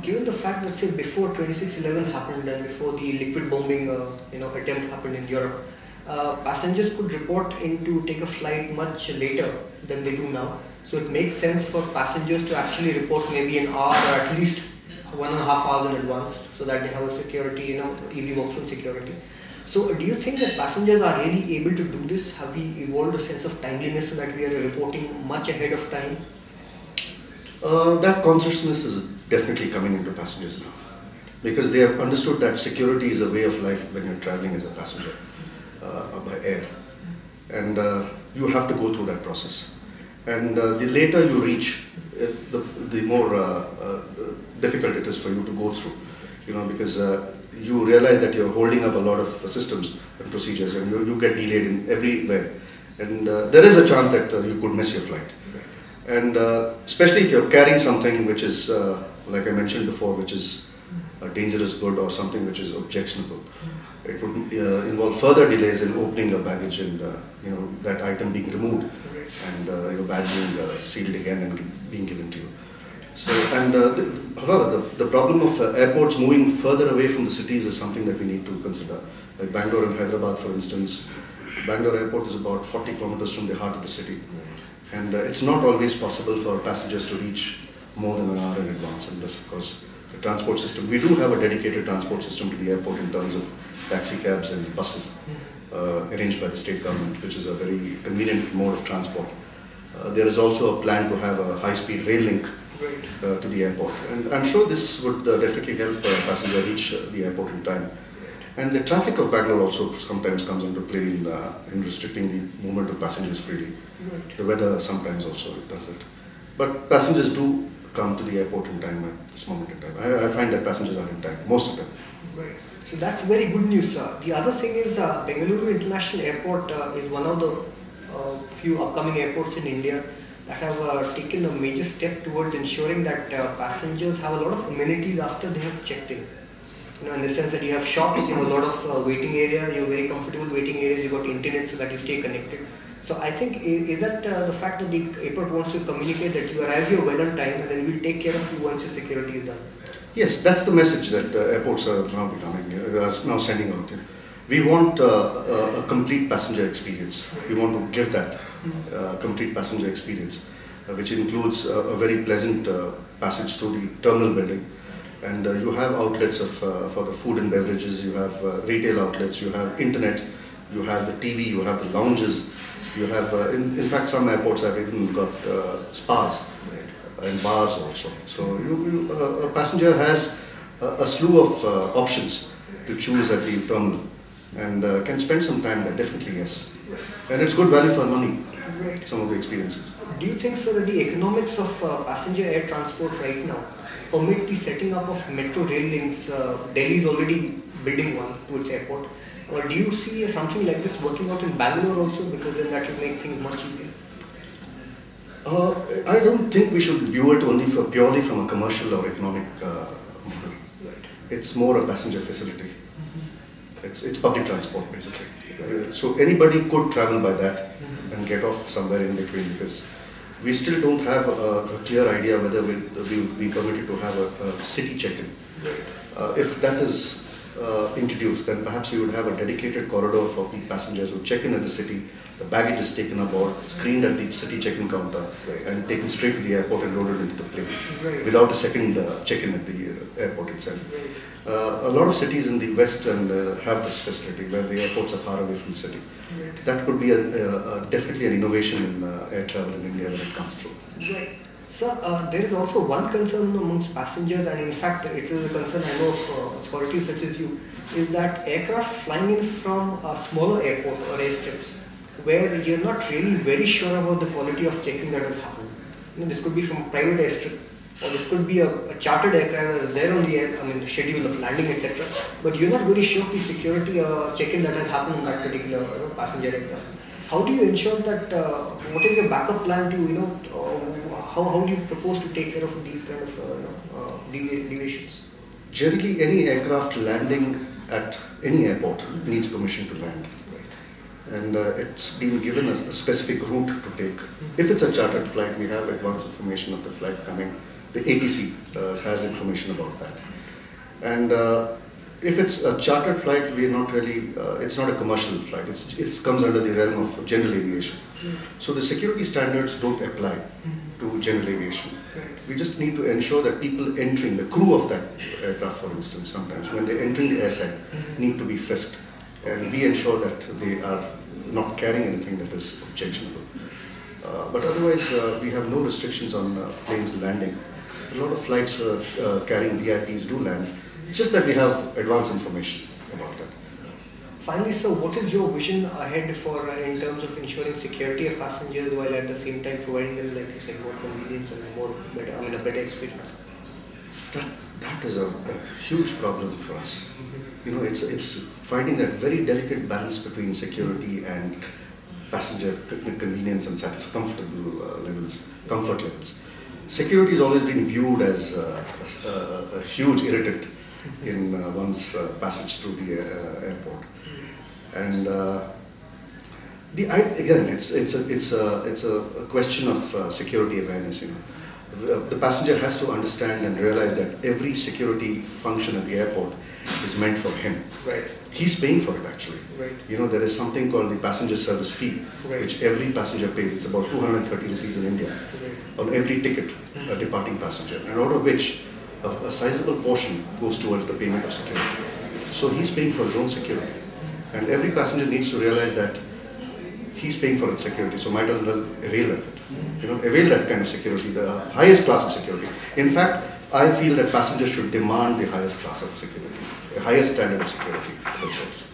given the fact that say before 2611 happened and before the liquid bombing attempt happened in Europe, passengers could report in to take a flight much later than they do now. So it makes sense for passengers to actually report maybe an hour or at least 1.5 hours in advance, so that they have a security, easy walk through security. So do you think that passengers are really able to do this? Have we evolved a sense of timeliness so that we are reporting much ahead of time? That consciousness is definitely coming into passengers now, because they have understood that security is a way of life when you're traveling as a passenger by air, and you have to go through that process. And the later you reach, the more difficult it is for you to go through, because you realize that you're holding up a lot of systems and procedures, and you get delayed in everywhere, and there is a chance that you could miss your flight. And especially if you're carrying something which is, like I mentioned before, which is a dangerous good or something which is objectionable, it would involve further delays in opening your baggage and that item being removed and your bag being sealed again and being given to you. So, and however, the problem of airports moving further away from the cities is something that we need to consider. Like Bangalore and Hyderabad, for instance, Bangalore airport is about 40 kilometers from the heart of the city. And it's not always possible for passengers to reach more than an hour in advance, unless, of course, the transport system. We do have a dedicated transport system to the airport in terms of taxi cabs and buses arranged by the state government, which is a very convenient mode of transport. There is also a plan to have a high-speed rail link to the airport. And I'm sure this would definitely help passengers reach the airport in time. And the traffic of Bangalore also sometimes comes into play in restricting the movement of passengers freely. Right. The weather sometimes also does it. But passengers do come to the airport in time at this moment in time. I find that passengers are in time, most of them. Right. So that's very good news, sir. The other thing is Bengaluru International Airport is one of the few upcoming airports in India that have taken a major step towards ensuring that passengers have a lot of amenities after they have checked in. In the sense that you have shops, you have a lot of waiting area, you have very comfortable waiting areas, you got internet so that you stay connected. So I think, is that the fact that the airport wants to communicate that you arrive here well on time and then we'll take care of you once your security is done? Yes, that's the message that airports are now becoming, are now sending out. We want a complete passenger experience. We want to give that complete passenger experience, which includes a very pleasant passage through the terminal building. And you have outlets for the food and beverages, you have retail outlets, you have internet, you have the TV, you have the lounges, you have, in fact, some airports have even got spas and bars also. So a passenger has a slew of options to choose at the terminal and can spend some time there, definitely, yes. And it's good value for money, some of the experiences. Do you think, sir, that the economics of passenger air transport right now permit the setting up of metro rail links? Delhi is already building one to its airport. Or do you see something like this working out in Bangalore also, because then that will make things much easier? I don't think we should view it only purely from a commercial or economic model. Right. It's more a passenger facility. It's public transport basically. So anybody could travel by that and get off somewhere in between, because we still don't have a clear idea whether we'll be permitted to have a city check-in. If that is introduced, then perhaps we would have a dedicated corridor for passengers who check in at the city. The baggage is taken aboard, screened at the city check-in counter, and taken straight to the airport and loaded into the plane without a second check-in at the airport itself. A lot of cities in the West have this facility where the airports are far away from the city. That could be definitely an innovation in air travel in India when it comes through. Right. Sir, there is also one concern amongst passengers, and in fact it is a concern I know of authorities such as you, is that aircraft flying in from a smaller airport or airstrips where you're not really very sure about the quality of checking that has happened. This could be from a private airstrip, or this could be a chartered aircraft that is there on the schedule of landing, etc. But you're not very sure of the security check-in that has happened on that particular passenger aircraft. How do you ensure that? What is your backup plan to how do you propose to take care of these kind of deviations? Generally, any aircraft landing at any airport needs permission to land. And it's been given a specific route to take. If it's a chartered flight, we have advance information of the flight coming The ATC has information about that. And if it's a chartered flight, we're not really, it's not a commercial flight. It comes under the realm of general aviation. So the security standards don't apply to general aviation. We just need to ensure that people entering, the crew of that aircraft, for instance, sometimes when they're entering the airside, need to be frisked. And we ensure that they are not carrying anything that is objectionable. But otherwise, we have no restrictions on planes landing. A lot of flights carrying VIPs do land. It's just that we have advance information about that. Finally, sir, what is your vision ahead for in terms of ensuring security of passengers while at the same time providing them, like you said, more convenience and a better experience? That is a huge problem for us. You know, it's finding that very delicate balance between security and passenger convenience and comfort levels. Security has always been viewed as a huge irritant in one's passage through the airport, and again, it's a question of security awareness. You know, the passenger has to understand and realize that every security function at the airport is meant for him. Right. He's paying for it actually. Right. You know, there is something called the passenger service fee, Right. which every passenger pays. It's about 230 rupees in India on every ticket, a departing passenger, and out of which a sizable portion goes towards the payment of security. So he's paying for his own security, and every passenger needs to realize that he's paying for its security, so might as well avail of it. You know, avail that kind of security, the highest class of security. In fact, I feel that passengers should demand the highest class of security, the highest standard of security for themselves.